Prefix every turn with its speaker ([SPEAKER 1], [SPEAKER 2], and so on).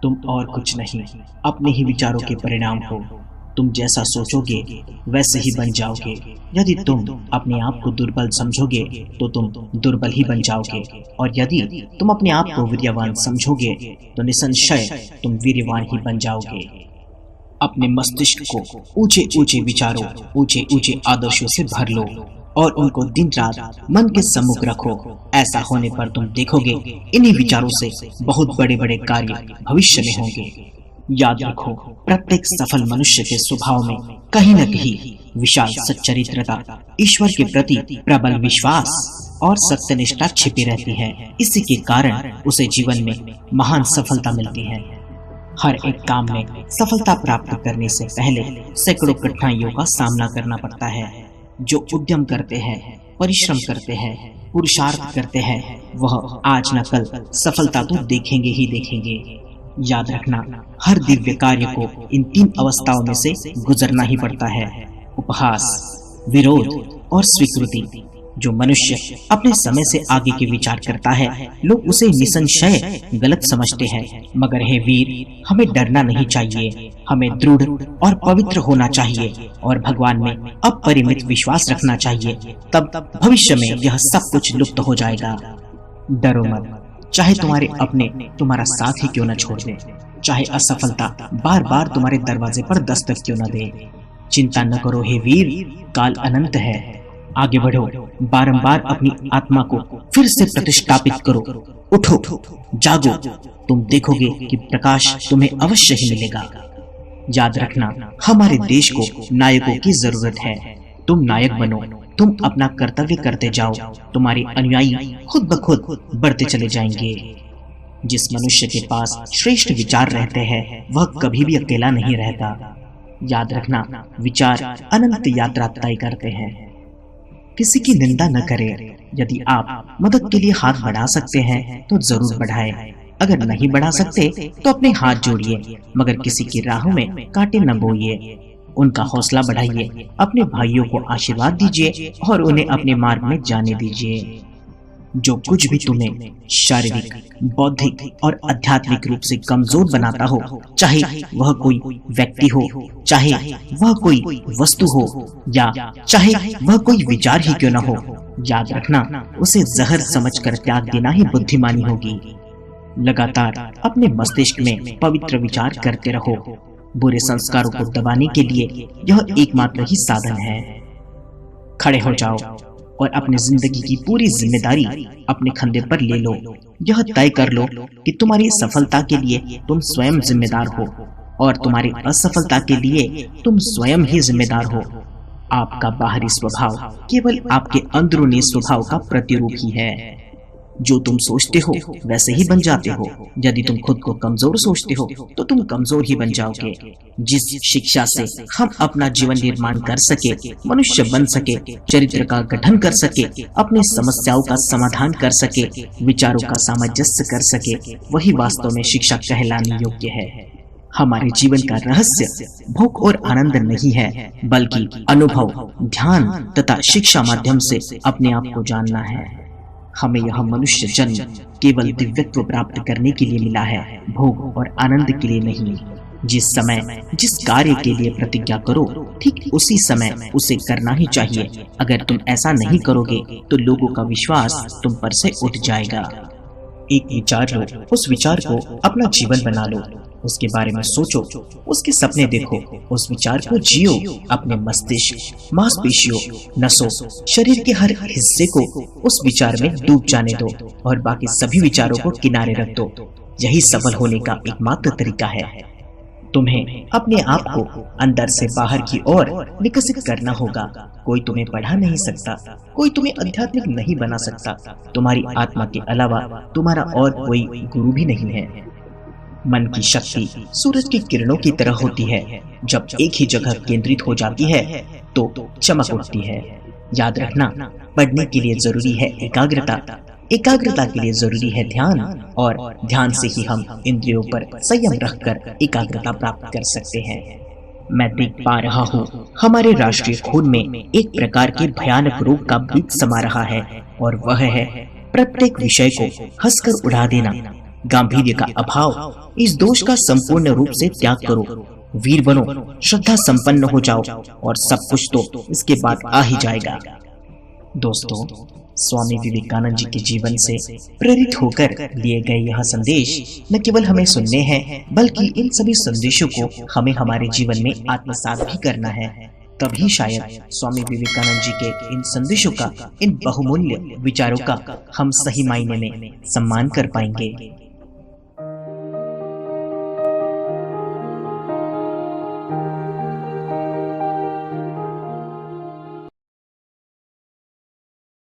[SPEAKER 1] तुम और कुछ नहीं, अपने ही विचारों के परिणाम हो। तुम जैसा सोचोगे वैसे ही बन जाओगे। यदि तुम अपने आप को दुर्बल समझोगे तो तुम दुर्बल ही बन जाओगे, और यदि तुम अपने आप को वीर्यवान समझोगे तो निसंशय तुम वीर्यवान ही बन जाओगे। अपने मस्तिष्क को ऊंचे ऊंचे विचारों, ऊंचे ऊंचे आदर्शों से भर लो और उनको दिन रात मन के सम्मुख रखो। ऐसा होने पर तुम देखोगे इन्हीं विचारों से बहुत बड़े बड़े कार्य भविष्य में होंगे। याद रखो, प्रत्येक सफल मनुष्य के स्वभाव में कहीं न कहीं विशाल सच्चरित्रता, ईश्वर के प्रति प्रबल विश्वास और सत्यनिष्ठा छिपी रहती है। इसी के कारण उसे जीवन में महान सफलता मिलती है। हर एक काम में सफलता प्राप्त करने से पहले सैकड़ों कठिनाइयों का सामना करना पड़ता है। जो उद्यम करते हैं, परिश्रम करते हैं, पुरुषार्थ करते हैं, वह आज न कल सफलता तो देखेंगे ही देखेंगे। याद रखना, हर दिव्य कार्य को इन 3 अवस्थाओं में से गुजरना ही पड़ता है: उपहास, विरोध और स्वीकृति। जो मनुष्य अपने समय से आगे के विचार करता है, लोग उसे निसंशय गलत समझते हैं। मगर हे वीर, हमें डरना नहीं चाहिए। हमें दृढ़ और पवित्र होना चाहिए और भगवान में अपरिमित विश्वास रखना चाहिए। तब भविष्य में यह सब कुछ लुप्त हो जाएगा। डरो मत, चाहे तुम्हारे अपने तुम्हारा साथ ही क्यों न छोड़ दे, चाहे असफलता बार बार तुम्हारे दरवाजे पर दस्तक क्यों न दे। चिंता न करो हे वीर, काल अनंत है। आगे बढ़ो, बारंबार अपनी आत्मा को फिर से प्रतिष्ठापित करो। उठो, जागो, तुम देखोगे कि प्रकाश तुम्हें अवश्य ही मिलेगा। याद रखना, हमारे देश को नायकों की जरूरत है। तुम नायक बनो, तुम अपना कर्तव्य करते जाओ, तुम्हारे अनुयायी खुद ब खुद बढ़ते चले जाएंगे। जिस मनुष्य के पास श्रेष्ठ विचार रहते हैं, वह कभी भी अकेला नहीं रहता। याद रखना, विचार अनंत यात्रा तय करते हैं। किसी की निंदा न करें। यदि आप मदद के लिए हाथ बढ़ा सकते हैं तो जरूर बढ़ाएं। अगर नहीं बढ़ा सकते तो अपने हाथ जोड़िए, मगर किसी की राहों में कांटे न बोइए। उनका हौसला बढ़ाइए, अपने भाइयों को आशीर्वाद दीजिए और उन्हें अपने मार्ग में जाने दीजिए। जो कुछ भी तुम्हें शारीरिक, बौद्धिक और आध्यात्मिक रूप से कमजोर बनाता हो, चाहे वह कोई व्यक्ति हो, चाहे वह कोई वस्तु हो, या चाहे वह कोई विचार ही क्यों न हो, याद रखना, उसे जहर समझकर त्याग देना ही बुद्धिमानी होगी। लगातार अपने मस्तिष्क में पवित्र विचार करते रहो। बुरे संस्कारों को दबाने के लिए यह एकमात्र ही साधन है। खड़े हो जाओ और अपनी जिंदगी की पूरी जिम्मेदारी अपने कंधे पर ले लो। यह तय कर लो कि तुम्हारी सफलता के लिए तुम स्वयं जिम्मेदार हो और तुम्हारी असफलता के लिए तुम स्वयं ही जिम्मेदार हो। आपका बाहरी स्वभाव केवल आपके अंदरूनी स्वभाव का प्रतिरूप ही है। जो तुम सोचते हो वैसे ही बन जाते हो। यदि तुम खुद को कमजोर सोचते हो तो तुम कमजोर ही बन जाओगे। जिस शिक्षा से हम अपना जीवन निर्माण कर सके, मनुष्य बन सके, चरित्र का गठन कर सके, अपने समस्याओं का समाधान कर सके, विचारों का सामंजस्य कर सके, वही वास्तव में शिक्षा कहलाने योग्य है। हमारे जीवन का रहस्य भोग और आनंद नहीं है, बल्कि अनुभव, ध्यान तथा शिक्षा माध्यम से अपने आप को जानना है। हमें यह मनुष्य जन्म केवल दिव्यत्व प्राप्त करने के लिए मिला है, भोग और आनंद के लिए नहीं। जिस समय जिस कार्य के लिए प्रतिज्ञा करो, ठीक उसी समय उसे करना ही चाहिए। अगर तुम ऐसा नहीं करोगे तो लोगों का विश्वास तुम पर से उठ जाएगा। एक विचार लो, उस विचार को अपना जीवन बना लो, उसके बारे में सोचो, उसके सपने देखो, उस विचार को जियो। अपने मस्तिष्क, मांसपेशियों, नसों, शरीर के हर हिस्से को उस विचार में डूब जाने दो और बाकी सभी विचारों को किनारे रख दो। यही सफल होने का एकमात्र तरीका है। तुम्हें अपने आप को अंदर से बाहर की ओर विकसित करना होगा। कोई तुम्हें पढ़ा नहीं सकता, कोई तुम्हें आध्यात्मिक नहीं बना सकता। तुम्हारी आत्मा के अलावा तुम्हारा और कोई गुरु भी नहीं है। मन की शक्ति सूरज की किरणों की तरह होती है। जब एक ही जगह केंद्रित हो जाती है तो चमक उठती है। याद रखना, पढ़ने के लिए जरूरी है एकाग्रता, एकाग्रता के लिए जरूरी है ध्यान, और ध्यान से ही हम इंद्रियों पर संयम रखकर एकाग्रता प्राप्त कर सकते हैं। मैं देख पा रहा हूँ हमारे राष्ट्रीय खून में एक प्रकार के भयानक रोग का बीज समा रहा है, और वह है प्रत्येक विषय को हंसकर उड़ा देना, गांभीर्य का अभाव इस दोष का संपूर्ण रूप से त्याग करो, वीर बनो, श्रद्धा संपन्न हो जाओ और सब कुछ तो इसके बाद आ ही जाएगा। दोस्तों, स्वामी विवेकानंद जी के जीवन से प्रेरित होकर लिए गए यह संदेश न केवल हमें सुनने हैं, बल्कि इन सभी संदेशों को हमें हमारे जीवन में आत्मसात भी करना है। तभी शायद स्वामी विवेकानंद जी के इन संदेशों का, इन बहुमूल्य विचारों का हम सही मायने में सम्मान कर पाएंगे।